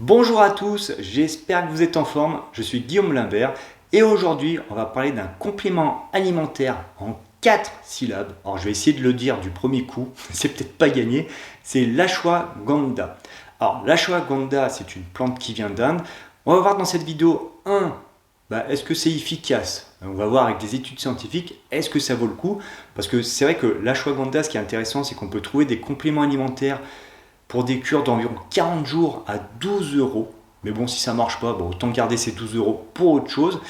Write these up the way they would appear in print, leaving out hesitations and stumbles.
Bonjour à tous, j'espère que vous êtes en forme. Je suis Guillaume Limbert et aujourd'hui on va parler d'un complément alimentaire en 4 syllabes. Alors je vais essayer de le dire du premier coup, c'est peut-être pas gagné, c'est l'ashwagandha. Alors l'ashwagandha c'est une plante qui vient d'Inde. On va voir dans cette vidéo est-ce que c'est efficace? On va voir avec des études scientifiques, est-ce que ça vaut le coup? Parce que c'est vrai que l'ashwagandha, ce qui est intéressant, c'est qu'on peut trouver des compléments alimentaires pour des cures d'environ 40 jours à 12 euros. Mais bon, si ça marche pas, autant garder ces 12 euros pour autre chose.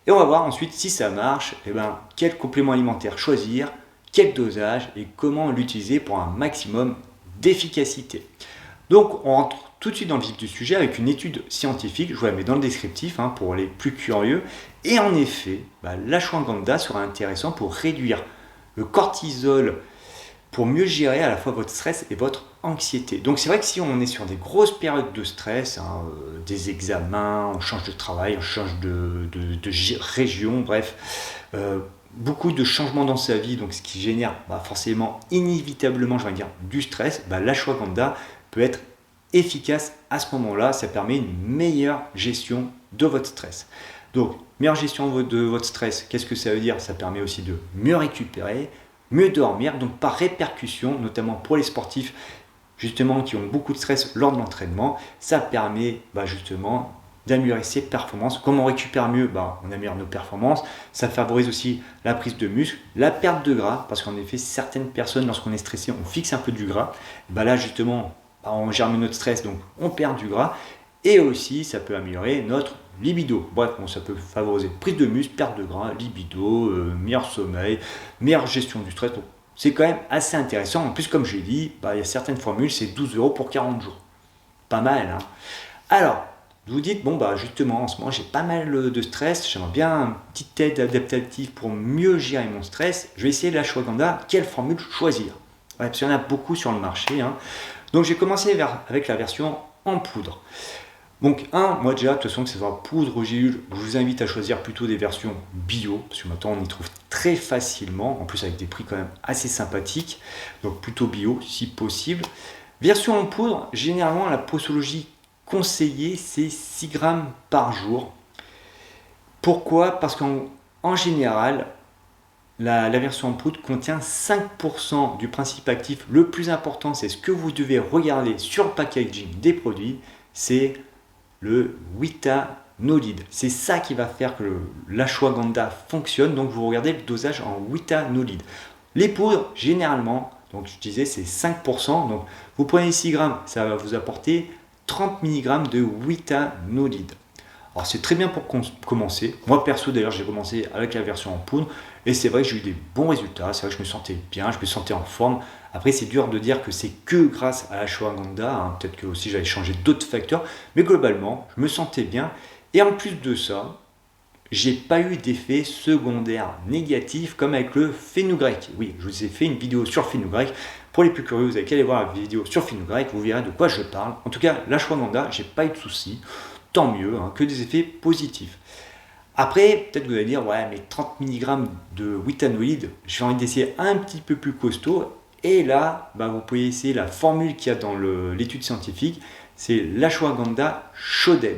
Et on va voir ensuite si ça marche, quel complément alimentaire choisir, quel dosage et comment l'utiliser pour un maximum d'efficacité. Donc on rentre tout de suite dans le vif du sujet avec une étude scientifique, je vous la mets dans le descriptif pour les plus curieux. Et en effet, l'ashwagandha sera intéressant pour réduire le cortisol, pour mieux gérer à la fois votre stress et votre anxiété. Donc c'est vrai que si on est sur des grosses périodes de stress, des examens, on change de travail, on change de région, bref, beaucoup de changements dans sa vie, donc ce qui génère forcément, inévitablement, je vais dire, du stress, l'ashwagandha peut être efficace à ce moment-là, ça permet une meilleure gestion de votre stress. Donc, meilleure gestion de votre stress, qu'est-ce que ça veut dire? Ça permet aussi de mieux récupérer, mieux dormir, donc par répercussion, notamment pour les sportifs justement qui ont beaucoup de stress lors de l'entraînement, ça permet justement d'améliorer ses performances. Comme on récupère mieux, on améliore nos performances. Ça favorise aussi la prise de muscle, la perte de gras, parce qu'en effet, certaines personnes, lorsqu'on est stressé, on fixe un peu du gras. Là, justement, on gère mieux notre stress, donc on perd du gras. Et aussi, ça peut améliorer notre libido. Bref, ça peut favoriser prise de muscle, perte de gras, libido, meilleur sommeil, meilleure gestion du stress. Donc, c'est quand même assez intéressant. En plus, comme je l'ai dit, il y a certaines formules, c'est 12 euros pour 40 jours. Pas mal, hein. Alors, vous vous dites, justement, en ce moment, j'ai pas mal de stress. J'aimerais bien une petite aide adaptative pour mieux gérer mon stress. Je vais essayer l'ashwagandha. Quelle formule choisir? Parce qu'il y en a beaucoup sur le marché. Donc, j'ai commencé avec la version en poudre. Donc moi déjà, de toute façon que ce soit poudre ou gélule, je vous invite à choisir plutôt des versions bio, parce que maintenant on y trouve très facilement, en plus avec des prix quand même assez sympathiques, donc plutôt bio si possible. Version en poudre, généralement la posologie conseillée c'est 6 grammes par jour. Pourquoi? Parce qu'en général, la version en poudre contient 5% du principe actif. Le plus important, c'est ce que vous devez regarder sur le packaging des produits, c'est le witanolide. C'est ça qui va faire que l'ashwagandha fonctionne. Donc vous regardez le dosage en witanolide. Les poudres, généralement, donc je disais c'est 5%. Donc vous prenez 6 grammes, ça va vous apporter 30 mg de witanolide. Alors c'est très bien pour commencer. Moi perso d'ailleurs j'ai commencé avec la version en poudre et c'est vrai que j'ai eu des bons résultats. C'est vrai que je me sentais bien, je me sentais en forme. Après c'est dur de dire que c'est que grâce à l'ashwagandha. Peut-être que aussi j'avais changé d'autres facteurs. Mais globalement je me sentais bien. Et en plus de ça, j'ai pas eu d'effet secondaire négatif comme avec le fenugrec. Oui, je vous ai fait une vidéo sur le fenugrec. Pour les plus curieux, vous avez qu'à aller voir la vidéo sur fenugrec, vous verrez de quoi je parle. En tout cas, l'ashwagandha, j'ai pas eu de soucis. Tant mieux, que des effets positifs. Après, peut-être que vous allez dire, ouais, mais 30 mg de witanolide, j'ai envie d'essayer un petit peu plus costaud. Et là, vous pouvez essayer la formule qu'il y a dans l'étude scientifique, c'est l'ashwagandha shoden.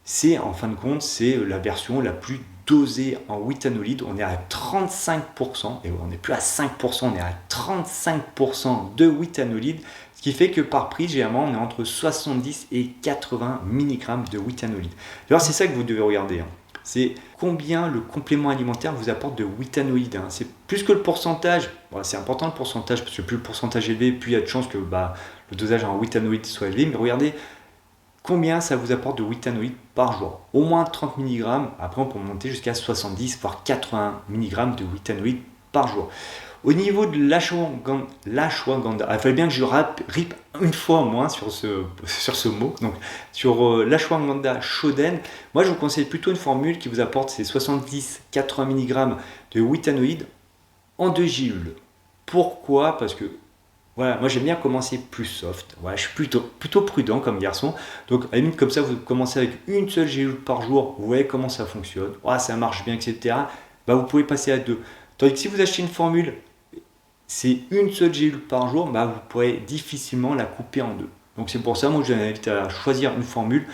C'est, en fin de compte, c'est la version la plus dosée en witanolide. On est à 35%, et on n'est plus à 5%, on est à 35% de witanolide. Ce qui fait que par prise, généralement, on est entre 70 et 80 mg de witanolide. Alors, c'est ça que vous devez regarder. C'est combien le complément alimentaire vous apporte de witanolide. C'est plus que le pourcentage. C'est important le pourcentage, parce que plus le pourcentage est élevé, plus il y a de chances que le dosage en witanolide soit élevé. Mais regardez combien ça vous apporte de witanolide par jour. Au moins 30 mg. Après, on peut monter jusqu'à 70, voire 80 mg de witanolide par jour. Au niveau de l'ashwagandha, il fallait bien que je rip une fois au moins sur ce mot. Donc, sur l'ashwagandha shoden, moi je vous conseille plutôt une formule qui vous apporte ces 70-80 mg de witanolide en 2 gélules. Pourquoi? Parce que voilà, moi j'aime bien commencer plus soft. Je suis plutôt prudent comme garçon. Donc à la limite comme ça, vous commencez avec une seule gélule par jour, vous voyez comment ça fonctionne. Ça marche bien, etc. Vous pouvez passer à 2. Tandis que si vous achetez une formule, c'est une seule gélule par jour, vous pourrez difficilement la couper en 2. Donc c'est pour ça, moi je vous invite à choisir une formule.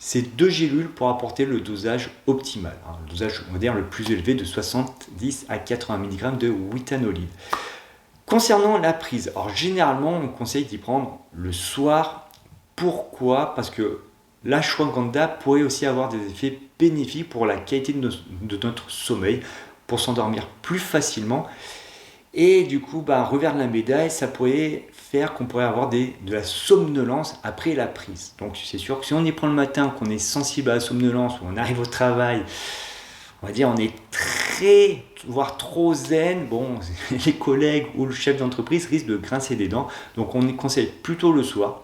C'est 2 gélules pour apporter le dosage optimal, hein, le dosage on va dire le plus élevé de 70 à 80 mg de Witanolide. Concernant la prise, alors généralement on conseille d'y prendre le soir. Pourquoi? Parce que l'ashwagandha pourrait aussi avoir des effets bénéfiques pour la qualité de notre sommeil, pour s'endormir plus facilement. Et du coup, revers de la médaille, ça pourrait faire qu'on pourrait avoir de la somnolence après la prise. Donc c'est sûr que si on y prend le matin, qu'on est sensible à la somnolence, ou on arrive au travail, on va dire on est très, voire trop zen, bon, les collègues ou le chef d'entreprise risquent de grincer des dents. Donc on conseille plutôt le soir.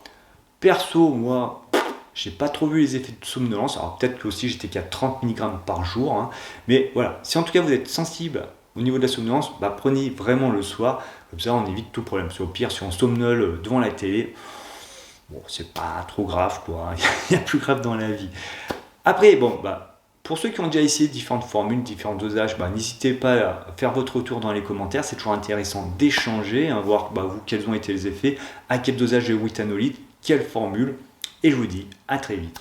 Perso, moi, j'ai pas trop vu les effets de somnolence. Alors peut-être que aussi j'étais qu'à 30 mg par jour. Hein. Mais voilà, si en tout cas vous êtes sensible au niveau de la somnolence, prenez vraiment le soir. Comme ça, on évite tout problème. Parce qu'au pire, si on somnole devant la télé, bon, c'est pas trop grave, quoi. Il y a plus grave dans la vie. Après, bon, pour ceux qui ont déjà essayé différentes formules, différents dosages, n'hésitez pas à faire votre retour dans les commentaires. C'est toujours intéressant d'échanger, hein, voir vous quels ont été les effets, à quel dosage de Witanolide, quelle formule. Et je vous dis à très vite.